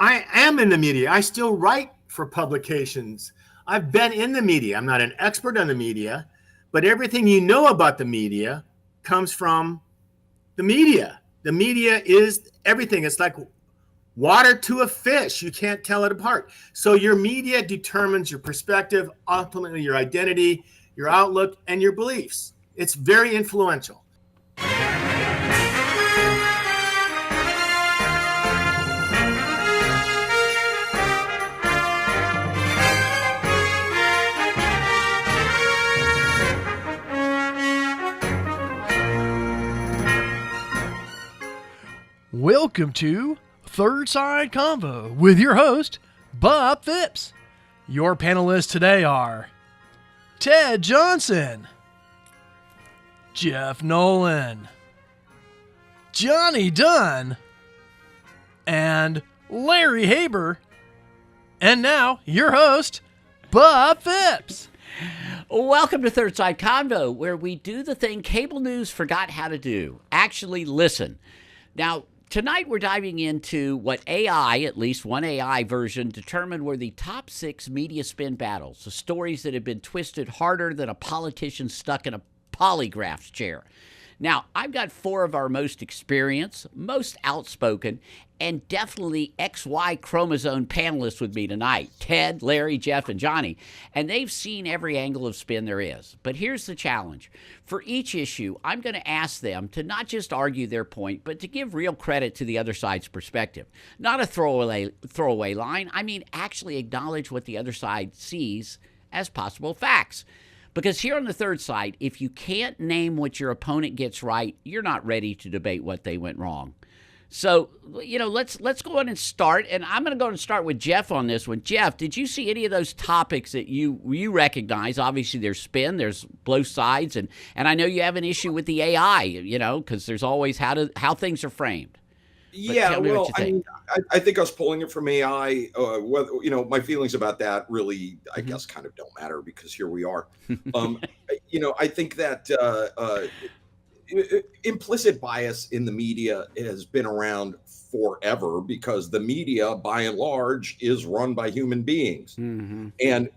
I am in the media. I still write for publications. I've been in the media. I'm not an expert on the media, but everything you know about the media comes from the media. The media is everything. It's like water to a fish. You can't tell it apart. So your media determines your perspective, ultimately your identity, your outlook, and your beliefs. It's very influential. Welcome to Third Side Convo with your host, Bob Phipps. Your panelists today are Ted Johnson, Jeff Nolan, Johnny Dunn, and Larry Haber. And now, your host, Bob Phipps. Welcome to Third Side Convo, where we do the thing cable news forgot how to do. Actually listen. Now, tonight we're diving into what AI, at least one AI version, determined were the top 6 media spin battles, the stories that have been twisted harder than a politician stuck in a polygraph chair. Now, I've got 4 of our most experienced, most outspoken, and definitely XY chromosome panelists with me tonight, Ted, Larry, Jeff, and Johnny. And they've seen every angle of spin there is. But here's the challenge. For each issue, I'm going to ask them to not just argue their point, but to give real credit to the other side's perspective. Not a throwaway line. I mean, actually acknowledge what the other side sees as possible facts. Because here on the third side, if you can't name what your opponent gets right, you're not ready to debate what they went wrong. So, let's go ahead and start. And I'm going to go and start with Jeff on this one. Jeff, did you see any of those topics that you recognize? Obviously, there's spin, there's both sides. And I know you have an issue with the AI, because there's always how things are framed. But I think us pulling it from AI, my feelings about that really, I guess, kind of don't matter because here we are. I think that implicit bias in the media has been around forever because the media, by and large, is run by human beings. Mm-hmm. And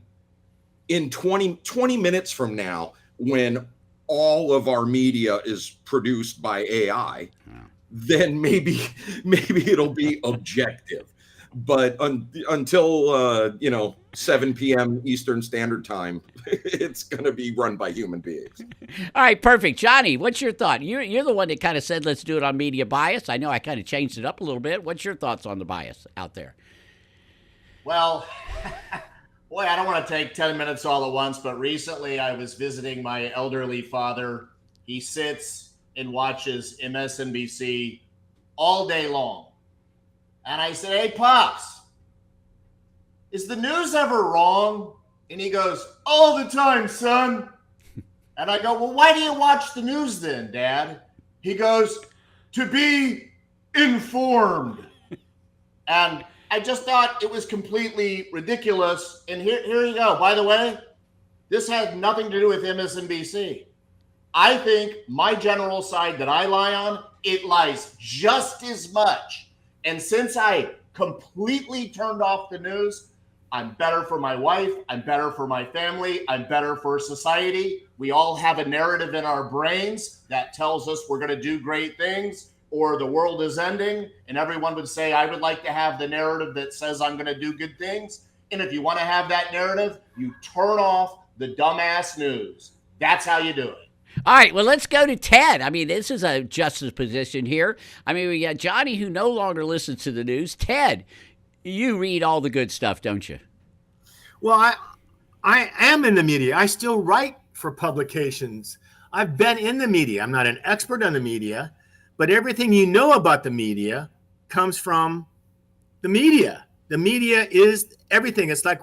in 20 minutes from now, when all of our media is produced by AI, then maybe it'll be objective. But until 7 p.m. Eastern Standard Time, it's going to be run by human beings. All right, perfect. Johnny, what's your thought? You're the one that kind of said, let's do it on media bias. I know I kind of changed it up a little bit. What's your thoughts on the bias out there? Well, boy, I don't want to take 10 minutes all at once, but recently I was visiting my elderly father. He sits and watches MSNBC all day long. And I said, hey, Pops, is the news ever wrong? And he goes, all the time, son. And I go, well, why do you watch the news then, Dad? He goes, to be informed. And I just thought it was completely ridiculous. And here you go. By the way, this had nothing to do with MSNBC. I think my general side that I lie on, it lies just as much. And since I completely turned off the news, I'm better for my wife. I'm better for my family. I'm better for society. We all have a narrative in our brains that tells us we're going to do great things or the world is ending. And everyone would say, I would like to have the narrative that says I'm going to do good things. And if you want to have that narrative, you turn off the dumbass news. That's how you do it. All right, well, let's go to Ted. I mean, this is a justice position here. I mean, we got Johnny, who no longer listens to the news. Ted, you read all the good stuff, don't you? Well, I am in the media. I still write for publications. I've been in the media. I'm not an expert on the media, but everything you know about the media comes from the media. The media is everything. It's like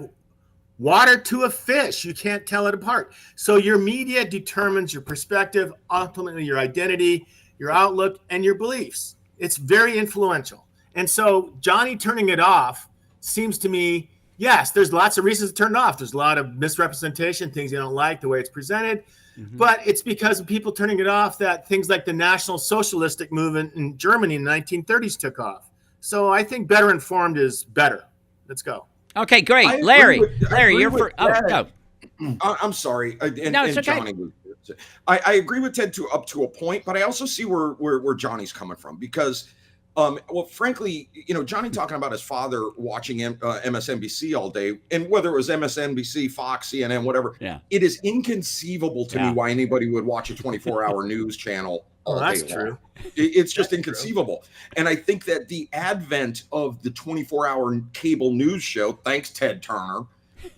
water to a fish. You can't tell it apart. So your media determines your perspective, ultimately your identity, your outlook, and your beliefs. It's very influential. And so Johnny turning it off seems to me, yes, there's lots of reasons to turn it off. There's a lot of misrepresentation, things you don't like, the way it's presented. Mm-hmm. But it's because of people turning it off that things like the National Socialistic movement in Germany in the 1930s took off. So I think better informed is better. Let's go. Okay, great. I agree Larry, with- I Larry, agree you're with for. Oh, Ted. no. I'm sorry. And, No, it's and okay. Johnny was here. I agree with Ted up to a point, but I also see where Johnny's coming from because, well, frankly, Johnny talking about his father watching MSNBC all day, and whether it was MSNBC, Fox, CNN, whatever, Yeah. it is inconceivable to me Yeah. why anybody would watch a 24-hour news channel all Well, that's day long. true. It's just inconceivable. And I think that the advent of the 24-hour cable news show, thanks Ted Turner,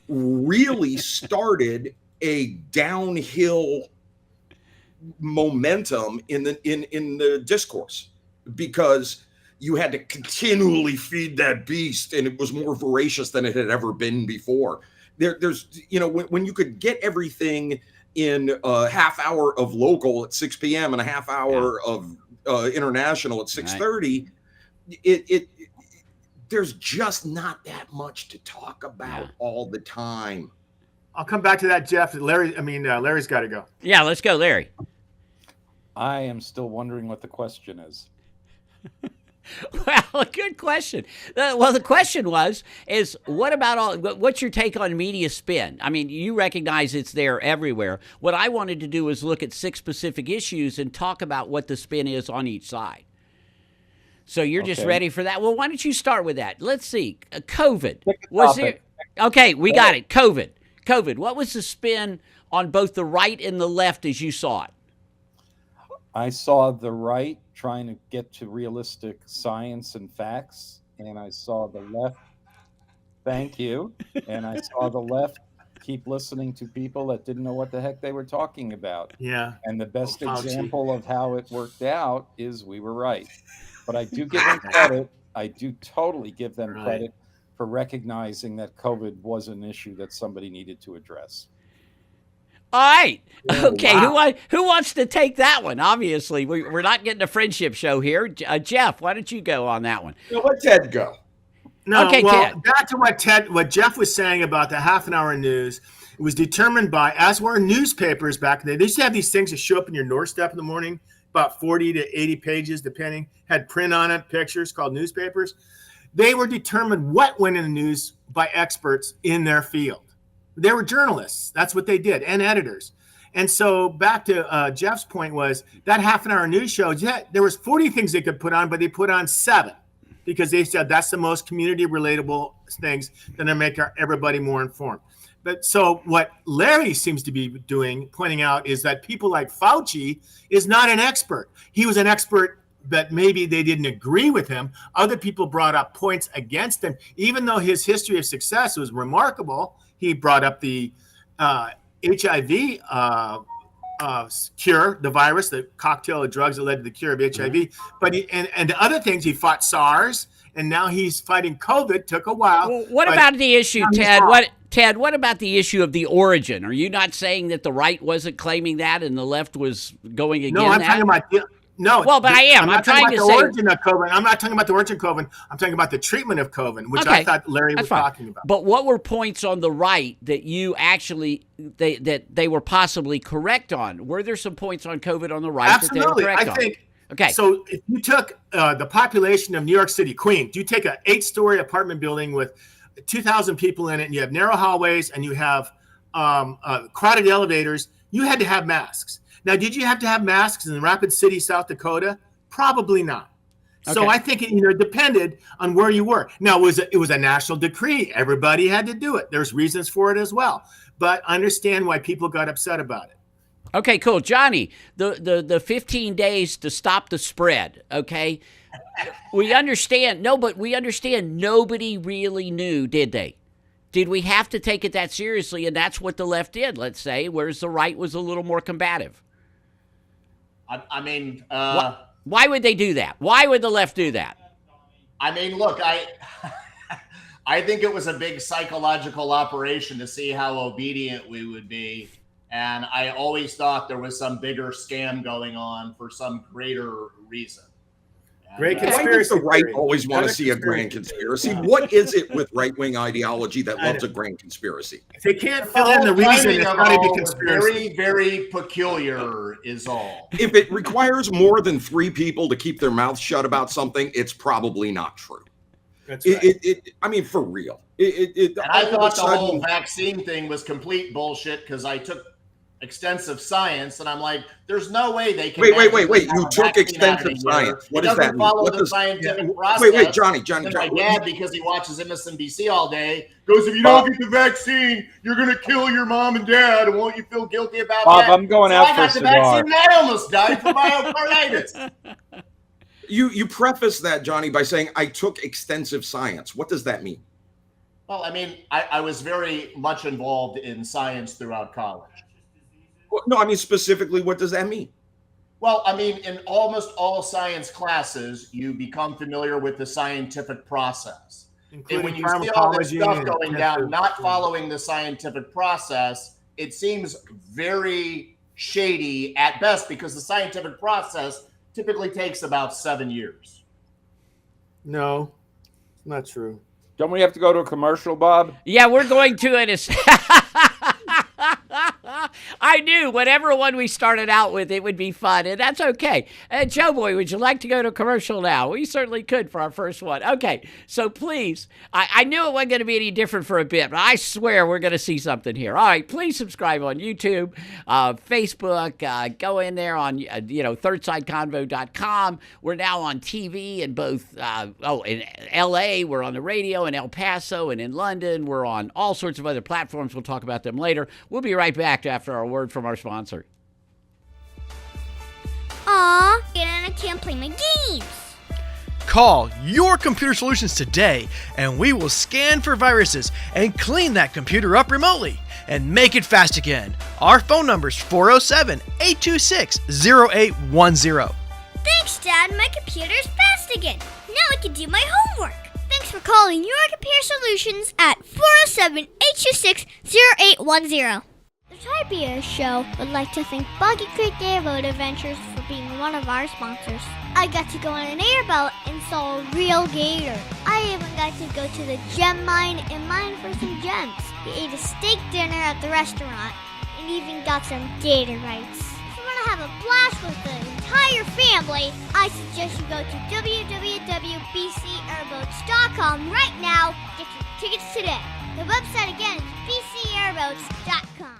really started a downhill momentum in the discourse, because you had to continually feed that beast, and it was more voracious than it had ever been before. There's when you could get everything in a half hour of local at 6 p.m. and a half hour of international at 6:30, it there's just not that much to talk about all the time. I'll come back to that, Jeff. Larry's got to go. Yeah, let's go, Larry. I am still wondering what the question is. Well, good question. Well, the question is what about what's your take on media spin? I mean, you recognize it's there everywhere. What I wanted to do was look at 6 specific issues and talk about what the spin is on each side. So you're just ready for that? Well, why don't you start with that? Let's see. COVID. Was there? Okay, we got it. COVID. What was the spin on both the right and the left as you saw it? I saw the right trying to get to realistic science and facts, and I saw the left, thank you, and I saw the left keep listening to people that didn't know what the heck they were talking about. Yeah. And the best Fauci. example of how it worked out is we were right. But I do give them credit. I do totally give them credit for recognizing that COVID was an issue that somebody needed to address. All right. Okay. Wow. Who wants to take that one? Obviously, we're not getting a friendship show here. Jeff, why don't you go on that one? Let Ted go. No, Okay, well, Ted. back to what Jeff was saying about the half an hour news. It was determined by, as were newspapers back then. They used to have these things that show up in your doorstep in the morning, about 40 to 80 pages, depending, had print on it, pictures, called newspapers. They were determined what went in the news by experts in their field. They were journalists. That's what they did, and editors. And so back to Jeff's point was that half an hour news show, there was 40 things they could put on, but they put on 7 because they said that's the most community relatable things that are make everybody more informed. But so what Larry seems to be doing, pointing out, is that people like Fauci is not an expert. He was an expert, but maybe they didn't agree with him. Other people brought up points against him, even though his history of success was remarkable. He brought up the HIV cure, the virus, the cocktail of drugs that led to the cure of HIV. But and other things, he fought SARS, and now he's fighting COVID. Took a while. Well, what about the issue, Ted? What about the issue of the origin? Are you not saying that the right wasn't claiming that and the left was going against that? No, I'm talking about no. Well, but I am. I'm trying to say. Origin of COVID. I'm not talking about the origin of COVID. I'm talking about the treatment of COVID, which I thought Larry was talking about. But what were points on the right that you actually that they were possibly correct on? Were there some points on COVID on the right that they were correct on? I think. Okay. So if you took the population of New York City, Queens, you take an 8-story apartment building with 2,000 people in it, and you have narrow hallways, and you have crowded elevators, you had to have masks. Now, did you have to have masks in Rapid City, South Dakota? Probably not. So I think it depended on where you were. Now, it was a national decree. Everybody had to do it. There's reasons for it as well. But understand why people got upset about it. Okay, cool. Johnny, the 15 days to stop the spread, okay? We understand. No, but we understand nobody really knew, did they? Did we have to take it that seriously? And that's what the left did, let's say, whereas the right was a little more combative. I mean, why would they do that? Why would the left do that? I mean, look, I think it was a big psychological operation to see how obedient we would be. And I always thought there was some bigger scam going on for some greater reason. Great Why does conspiracy the right theory. always want to Another see a grand conspiracy? What is it with right-wing ideology that loves a grand conspiracy? If they can't The fill in whole the reason, timing it's of got to it be all was conspiracy. very, very peculiar is all. If it requires more than 3 people to keep their mouths shut about something, it's probably not true. That's right. I mean, for real. And I all of thought a the whole sudden, vaccine thing was complete bullshit because I took extensive science, and I'm like, there's no way they can. wait. magically have You a took vaccine out of extensive a year. science. What It does doesn't that mean? follow What the does- scientific process. Wait, Johnny. And my dad, because he watches MSNBC all day, goes, if you don't get the vaccine, you're going to kill your mom and dad, and won't you feel guilty about Bob, that? I'm going so out I for a got the cigar. vaccine, and I almost died from myocarditis. You preface that, Johnny, by saying I took extensive science. What does that mean? Well, I mean, I was very much involved in science throughout college. Well, no, I mean specifically, what does that mean? Well, I mean, in almost all science classes, you become familiar with the scientific process. And when you see all this stuff going down, not following the scientific process, it seems very shady at best because the scientific process typically takes about 7 years. No, not true. Don't we have to go to a commercial, Bob? Yeah, we're going to it. I knew whatever one we started out with, it would be fun, and that's okay. Joe Boy, would you like to go to commercial now? We certainly could for our first one. Okay, so please, I knew it wasn't going to be any different for a bit, but I swear we're going to see something here. All right, please subscribe on YouTube, Facebook. Go in there on, thirdsideconvo.com. We're now on TV in both, in L.A., we're on the radio in El Paso, and in London, we're on all sorts of other platforms. We'll talk about them later. We'll be right back after our word from our sponsor. Aw, and I can't play my games. Call Your Computer Solutions today, and we will scan for viruses and clean that computer up remotely and make it fast again. Our phone number is 407-826-0810. Thanks, Dad. My computer's fast again. Now I can do my homework. Thanks for calling Your Computer Solutions at 407-826-0810. The Typia Show would like to thank Boggy Creek Airboat Adventures for being one of our sponsors. I got to go on an airboat and saw a real gator. I even got to go to the gem mine and mine for some gems. We ate a steak dinner at the restaurant and even got some gator rights. If you want to have a blast with the entire family, I suggest you go to www.bcairboats.com right now. Get your tickets today. The website again is bcairboats.com.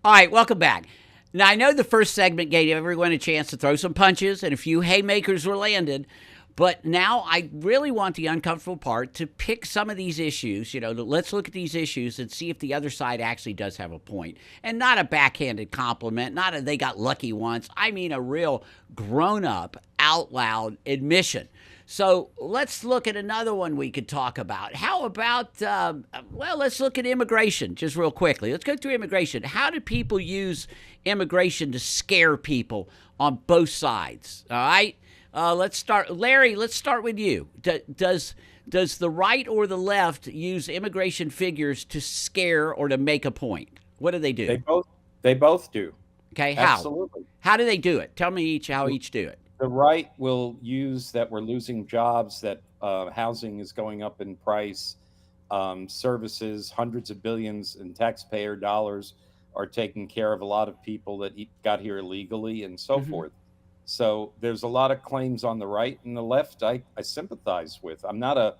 All right, welcome back. Now, I know the first segment gave everyone a chance to throw some punches, and a few haymakers were landed. But now I really want the uncomfortable part to pick some of these issues. Let's look at these issues and see if the other side actually does have a point. And not a backhanded compliment, not a they got lucky once. I mean a real grown-up, out-loud admission. So let's look at another one we could talk about. How about, let's look at immigration just real quickly. Let's go through immigration. How do people use immigration to scare people on both sides? All right? Let's start. Larry, let's start with you. Does the right or the left use immigration figures to scare or to make a point? What do they do? They both do. Okay, how? Absolutely. How do they do it? Tell me how each do it. The right will use that we're losing jobs, that housing is going up in price, services, hundreds of billions in taxpayer dollars are taking care of a lot of people that got here illegally and so forth. So there's a lot of claims on the right, and the left I sympathize with. I'm not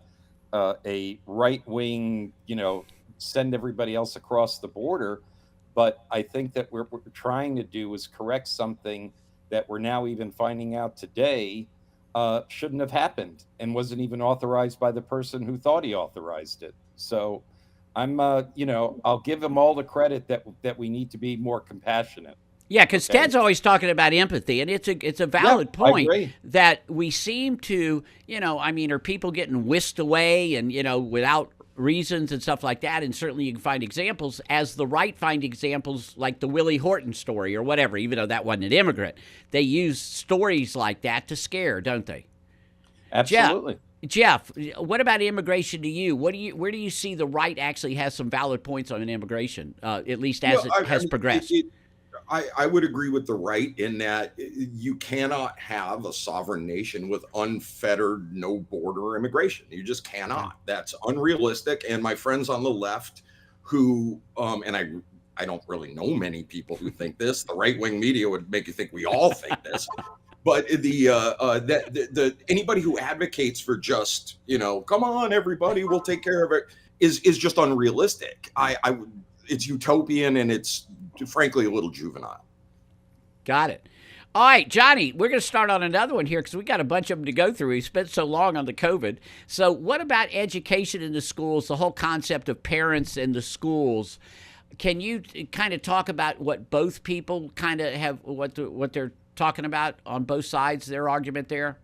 a right-wing, send everybody else across the border, but I think that what we're trying to do is correct something that we're now even finding out today shouldn't have happened and wasn't even authorized by the person who thought he authorized it. So I'm, I'll give them all the credit that we need to be more compassionate. Yeah, because Ted's always talking about empathy, and it's a valid point that we seem to, are people getting whisked away and, without reasons and stuff like that, and certainly you can find examples, as the right find examples like the Willie Horton story or whatever, even though that wasn't an immigrant. They use stories like that to scare, don't they? Absolutely. Jeff, what about immigration to you? Where do you see the right actually has some valid points on an immigration, at least as it has progressed? I would agree with the right in that you cannot have a sovereign nation with unfettered, no border immigration. You just cannot. That's unrealistic. And my friends on the left who, and I don't really know many people who think this, the right-wing media would make you think we all think this, but the anybody who advocates for just, come on, everybody, we'll take care of it is just unrealistic. It's utopian and it's frankly a little juvenile. Got it. All right, Johnny, we're going to start on another one here because we got a bunch of them to go through. We spent so long on the COVID. So what about education in the schools, the whole concept of parents in the schools? Can you kind of talk about what both people kind of have, what they're talking about on both sides, their argument there?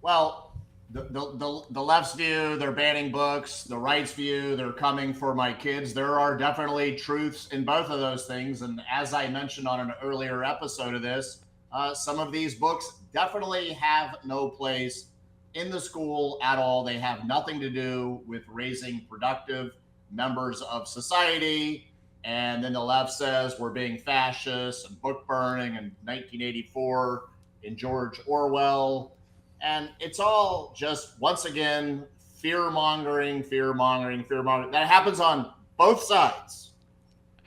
Well, the left's view, they're banning books. The right's view, they're coming for my kids. There are definitely truths in both of those things. And as I mentioned on an earlier episode of this, some of these books definitely have no place in the school at all. They have nothing to do with raising productive members of society. And then the left says we're being fascist and book burning in 1984 in George Orwell. And it's all just, once again, fear-mongering. That happens on both sides.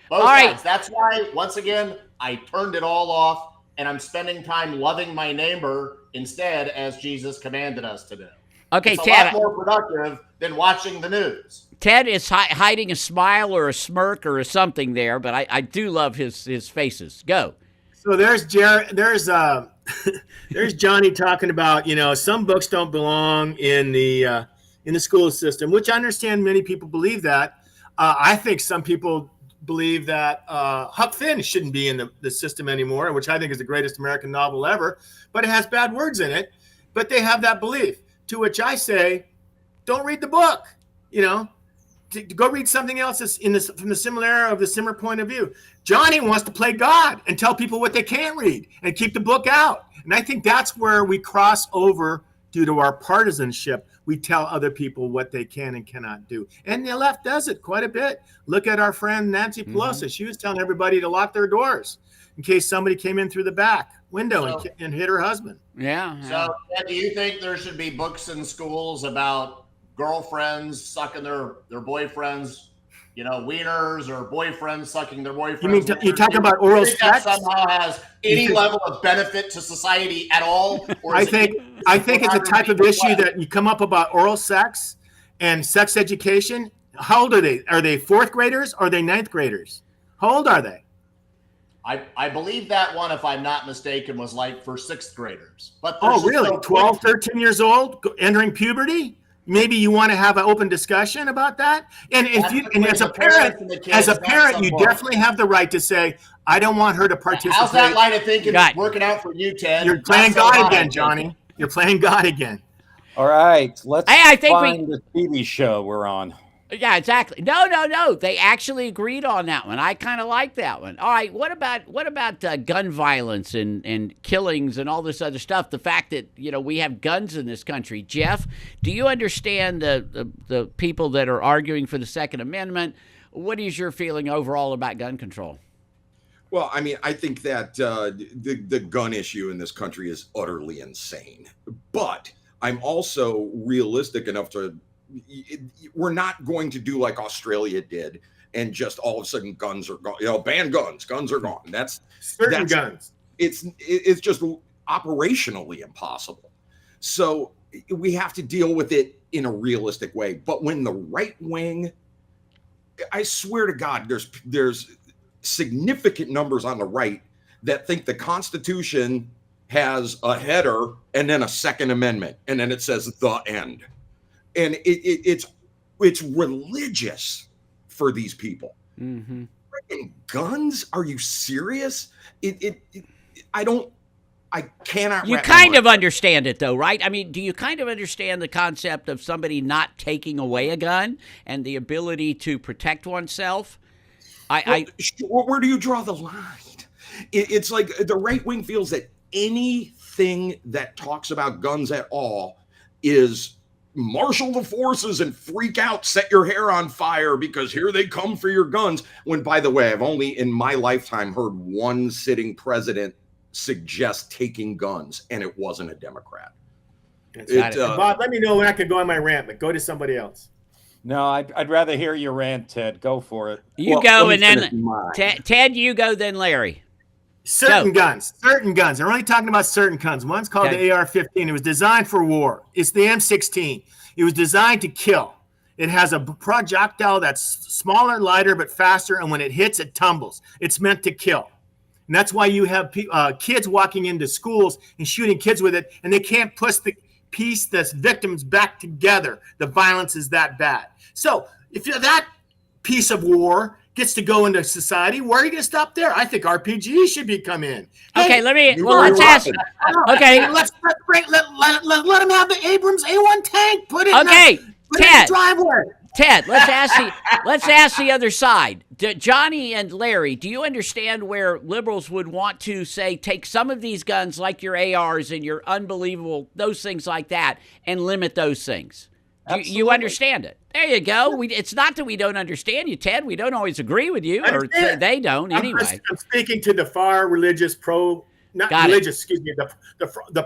Both sides. That's why, once again, I turned it all off, and I'm spending time loving my neighbor instead, as Jesus commanded us to do. Okay, it's Ted. a lot more productive than watching the news. Ted is hiding a smile or a smirk or something there, but I do love his faces. Go. So there's there's Johnny talking about, some books don't belong in the school system, which I understand many people believe that. I think some people believe that Huck Finn shouldn't be in the system anymore, which I think is the greatest American novel ever, but it has bad words in it. But they have that belief, to which I say, don't read the book, to go read something else that's from the similar era of the similar point of view. Johnny wants to play God and tell people what they can't read and keep the book out. And I think that's where we cross over due to our partisanship. We tell other people what they can and cannot do. And the left does it quite a bit. Look at our friend Nancy Pelosi. Mm-hmm. She was telling everybody to lock their doors in case somebody came in through the back window and hit her husband. Yeah. So do you think there should be books in schools about girlfriends sucking their boyfriends, wieners, or boyfriends sucking their boyfriends? You mean you talk about oral sex? That somehow has any level of benefit to society at all? Or I think it's a type of issue that you come up about oral sex and sex education. How old are they? Are they fourth graders? Or are they ninth graders? How old are they? I believe that one, if I'm not mistaken, was like for sixth graders. But really? 12, 13 years old, entering puberty? Maybe you want to have an open discussion about that. And as a parent, you definitely have the right to say, I don't want her to participate. How's that line of thinking working out for you, Ted? You're playing God again, Johnny. You're playing God again. All right, let's I think find the TV show we're on. Yeah, exactly. No. They actually agreed on that one. I kind of like that one. All right, what about gun violence and killings and all this other stuff? The fact that we have guns in this country. Jeff, do you understand the people that are arguing for the Second Amendment? What is your feeling overall about gun control? Well, I mean, I think that the gun issue in this country is utterly insane. But I'm also realistic enough to. We're not going to do like Australia did and just all of a sudden guns are gone. Ban guns. Guns are gone. That's guns. It's just operationally impossible. So we have to deal with it in a realistic way. But when the right wing, I swear to God, there's significant numbers on the right that think the Constitution has a header and then a Second Amendment, and then it says the end. And it's religious for these people. Mm-hmm. Freaking guns? Are you serious? I cannot. You kind of understand it, though, right? I mean, do you kind of understand the concept of somebody not taking away a gun and the ability to protect oneself? Where do you draw the line? It's like the right wing feels that anything that talks about guns at all is marshal the forces and freak out, set your hair on fire because here they come for your guns. When, by the way, I've only in my lifetime heard one sitting president suggest taking guns, and it wasn't a Democrat. Bob, let me know when I can go on my rant, but go to somebody else. No, I'd rather hear your rant, Ted. Go for it. You go, and then Ted, you go, then Larry. Certain guns. They're only talking about certain guns. One's called the AR-15. It was designed for war. It's the M16. It was designed to kill. It has a projectile that's smaller, lighter, but faster, and when it hits, it tumbles. It's meant to kill. And that's why you have kids walking into schools and shooting kids with it, and they can't push the victims back together. The violence is that bad. So if that piece of war gets to go into society, where are you going to stop there? I think RPG should come in. Okay, let's ask. Okay, let them have the Abrams A1 tank. Put it in Ted. the driveway. Ted, let's ask the other side. Johnny and Larry, do you understand where liberals would want to say take some of these guns like your ARs and your unbelievable those things like that and limit those things? You understand it? There you go. It's not that we don't understand you, Ted. We don't always agree with you, or they don't anyway. I'm speaking to the far religious the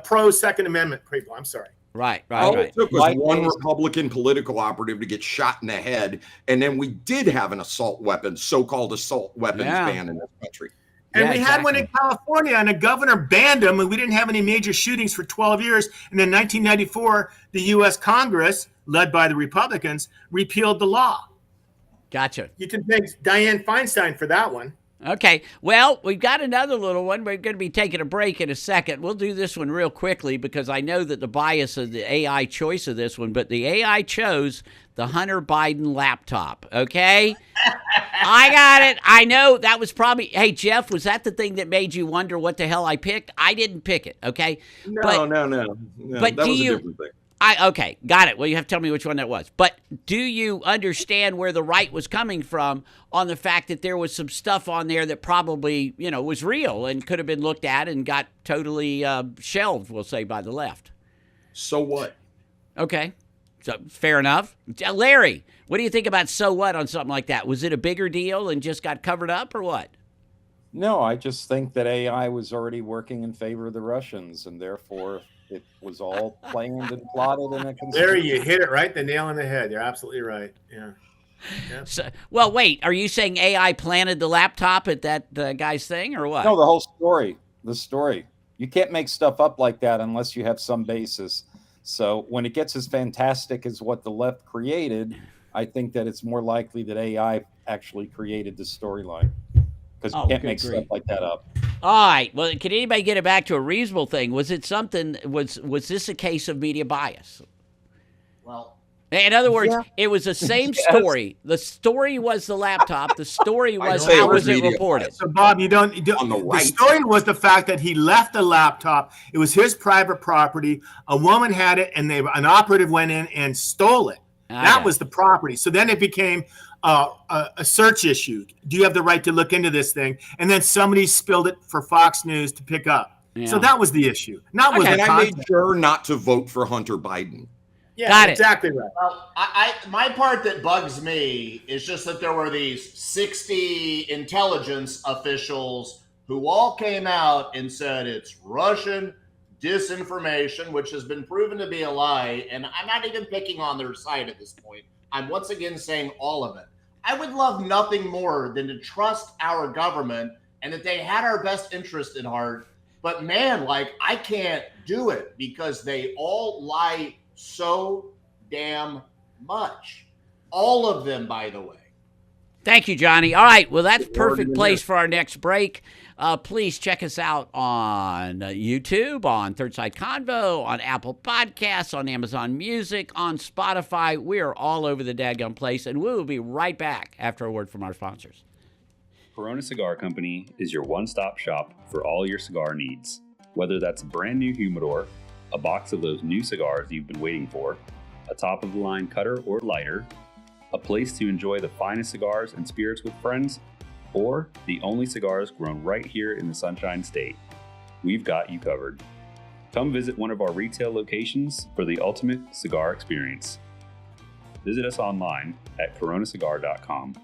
pro Second Amendment people. I'm sorry. Right. All it took was one Republican political operative to get shot in the head, and then we did have an so-called assault weapons ban in this country. And we had one in California, and a governor banned them, and we didn't have any major shootings for 12 years. And in 1994, the U.S. Congress, led by the Republicans, repealed the law. Gotcha. You can thank Dianne Feinstein for that one. Okay, well, we've got another little one. We're going to be taking a break in a second. We'll do this one real quickly because I know that the bias of the AI choice of this one, but the AI chose the Hunter Biden laptop, okay? I got it. I know that was probably, hey, Jeff, was that the thing that made you wonder what the hell I picked? I didn't pick it, okay? No. But that was a different thing. Okay, got it. Well, you have to tell me which one that was. But do you understand where the right was coming from on the fact that there was some stuff on there that probably, was real and could have been looked at and got totally shelved, we'll say, by the left? So what? Okay, so fair enough. Larry, what do you think about so what on something like that? Was it a bigger deal and just got covered up or what? No, I just think that AI was already working in favor of the Russians, and therefore it was all planned and plotted in a conspiracy. Larry, you hit it right, the nail on the head. You're absolutely right. Yeah. So, well, wait, are you saying AI planted the laptop at that guy's thing or what? No, the whole story. The story. You can't make stuff up like that unless you have some basis. So when it gets as fantastic as what the left created, I think that it's more likely that AI actually created the storyline. Because you can't make stuff like that up. All right. Well, can anybody get it back to a reasonable thing? Was it something? Was this a case of media bias? Well, in other words, it was the same story. The story was the laptop. The story was how was it reported. So, Bob, the story was the fact that he left the laptop. It was his private property. A woman had it, and an operative went in and stole it. That was the property. So then it became a search issue. Do you have the right to look into this thing? And then somebody spilled it for Fox News to pick up. Yeah. So that was the issue. And I made sure not to vote for Hunter Biden. Yeah, got exactly right. Well, my part that bugs me is just that there were these 60 intelligence officials who all came out and said it's Russian disinformation, which has been proven to be a lie. And I'm not even picking on their side at this point. I'm once again saying all of it. I would love nothing more than to trust our government and that they had our best interest at heart. But man, I can't do it because they all lie so damn much. All of them, by the way. Thank you, Johnny. All right. Well, that's perfect place for our next break. Please check us out on YouTube, on Third Side Convo, on Apple Podcasts, on Amazon Music, on Spotify. We are all over the dadgum place, and we will be right back after a word from our sponsors. Corona Cigar Company is your one-stop shop for all your cigar needs. Whether that's a brand new humidor, a box of those new cigars you've been waiting for, a top-of-the-line cutter or lighter, a place to enjoy the finest cigars and spirits with friends, or the only cigars grown right here in the Sunshine State, we've got you covered. Come visit one of our retail locations for the ultimate cigar experience. Visit us online at coronacigar.com.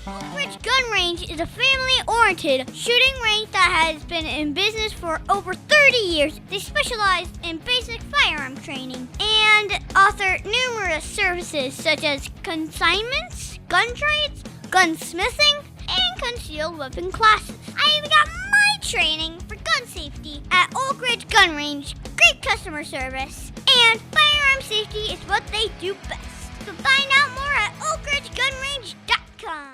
Oak Ridge Gun Range is a family-oriented shooting range that has been in business for over 30 years. They specialize in basic firearm training and offer numerous services such as consignments, gun trades, gunsmithing, and concealed weapon classes. I even got my training for gun safety at Oak Ridge Gun Range. Great customer service, and firearm safety is what they do best. So find out more at oakridgegunrange.com.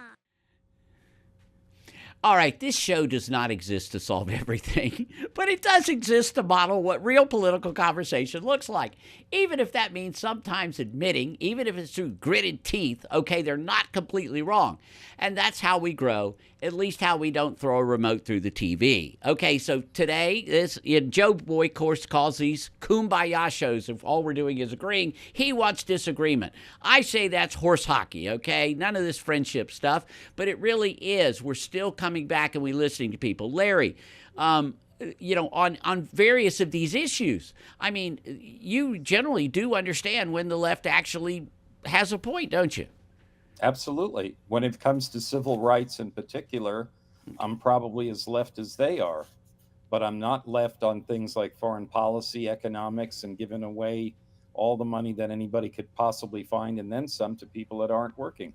All right, this show does not exist to solve everything, but it does exist to model what real political conversation looks like, even if that means sometimes admitting, even if it's through gritted teeth, okay, they're not completely wrong. And that's how we grow, at least how we don't throw a remote through the TV. Okay, so today, Joe Boy, of course, calls these kumbaya shows if all we're doing is agreeing. He wants disagreement. I say that's horse hockey, okay? None of this friendship stuff, but it really is. We're still coming back and we're listening to people. Larry, on various of these issues, I mean, you generally do understand when the left actually has a point, don't you? Absolutely. When it comes to civil rights in particular, I'm probably as left as they are, but I'm not left on things like foreign policy, economics, and giving away all the money that anybody could possibly find and then some to people that aren't working.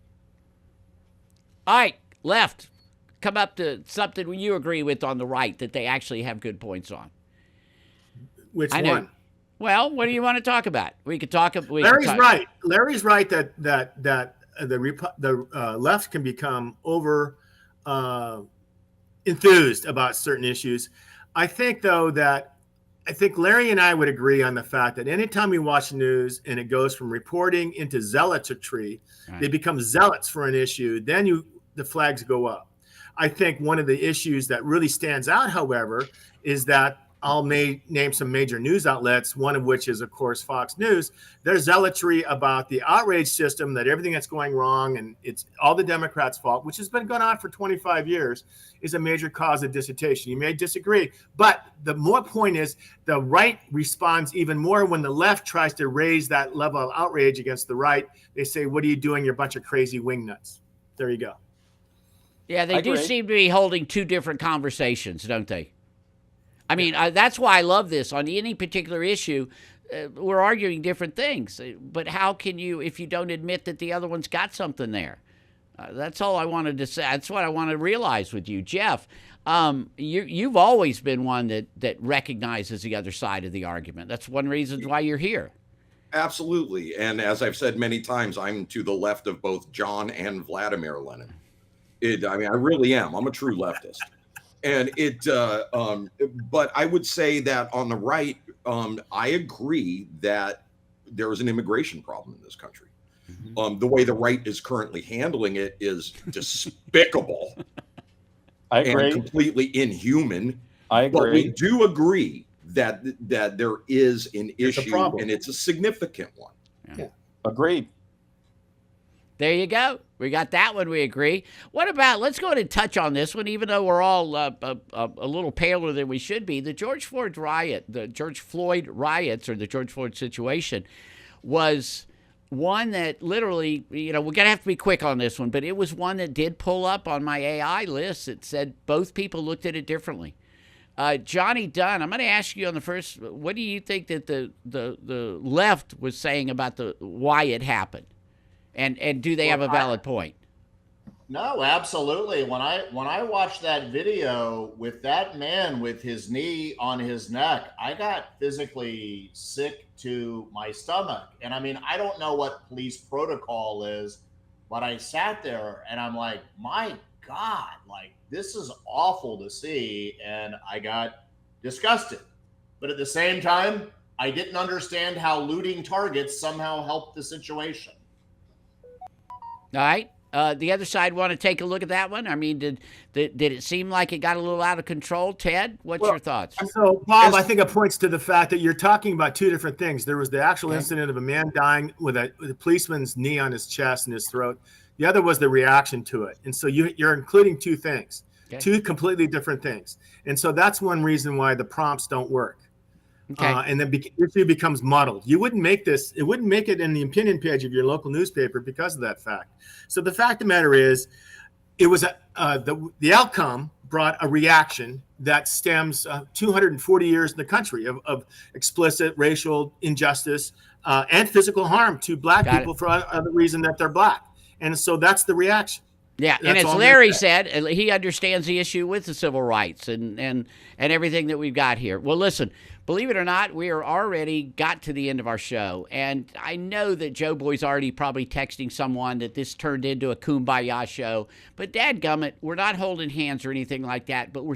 All right, left. Come up to something you agree with on the right that they actually have good points on. Which one? Well, what do you want to talk about? We could talk. Larry's right. Larry's right that the left can become over enthused about certain issues. I think, though, Larry and I would agree on the fact that anytime we watch news and it goes from reporting into zealotry, right, they become zealots for an issue, then the flags go up. I think one of the issues that really stands out, however, is that I'll name some major news outlets, one of which is, of course, Fox News. Their zealotry about the outrage system, that everything that's going wrong and it's all the Democrats' fault, which has been going on for 25 years, is a major cause of dissension. You may disagree, but the more point is the right responds even more when the left tries to raise that level of outrage against the right. They say, "What are you doing? You're a bunch of crazy wingnuts." There you go. Yeah, they do seem to be holding two different conversations, don't they? I mean, that's why I love this. On any particular issue, we're arguing different things. But how can you, if you don't admit that the other one's got something there? That's all I wanted to say. That's what I want to realize with you. Jeff, you've always been one that recognizes the other side of the argument. That's one reason why you're here. Absolutely. And as I've said many times, I'm to the left of both John and Vladimir Lenin. I really am. I'm a true leftist. And but I would say that on the right, I agree that there is an immigration problem in this country. Mm-hmm. The way the right is currently handling it is despicable. I agree. And completely inhuman. I agree. But we do agree that there is an issue, and it's a significant one. Yeah. Agreed. There you go. We got that one. We agree. What about, let's go ahead and touch on this one, even though we're all a little paler than we should be. The George Floyd riots, or the George Floyd situation, was one that literally, we're going to have to be quick on this one, but it was one that did pull up on my AI list. It said both people looked at it differently. Johnny Dunn, I'm going to ask you on the first, what do you think that the left was saying about why it happened? And do they have a valid point? No, absolutely. When I watched that video with that man with his knee on his neck, I got physically sick to my stomach. And I mean, I don't know what police protocol is, but I sat there and I'm like, my God, like this is awful to see. And I got disgusted. But at the same time, I didn't understand how looting targets somehow helped the situation. All right. The other side want to take a look at that one? I mean, did it seem like it got a little out of control? Ted, what's your thoughts? So, Bob, I think it points to the fact that you're talking about two different things. There was the actual incident of a man dying with a policeman's knee on his chest and his throat. The other was the reaction to it. And so you're including two things, two completely different things. And so that's one reason why the prompts don't work. Okay. And then the issue becomes muddled. You wouldn't make this, it wouldn't make it in the opinion page of your local newspaper because of that fact. So the fact of the matter is, it was the outcome brought a reaction that stems 240 years in the country of explicit racial injustice and physical harm to black people for the reason that they're black. And so that's the reaction. Yeah, and as Larry said, he understands the issue with the civil rights and everything that we've got here. Well, listen, believe it or not, we are already got to the end of our show, and I know that Joe Boy's already probably texting someone that this turned into a kumbaya show, but dadgummit, we're not holding hands or anything like that, but we're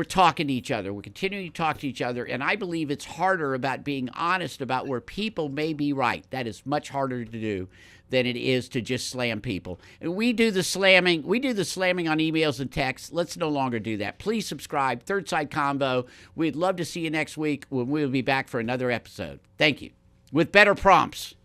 talking to each other. We're continuing to talk to each other, and I believe it's harder about being honest about where people may be right. That is much harder to do than it is to just slam people. And we do the slamming on emails and texts. Let's no longer do that. Please subscribe, Third Side Convo. We'd love to see you next week when we'll be back for another episode. Thank you. With better prompts.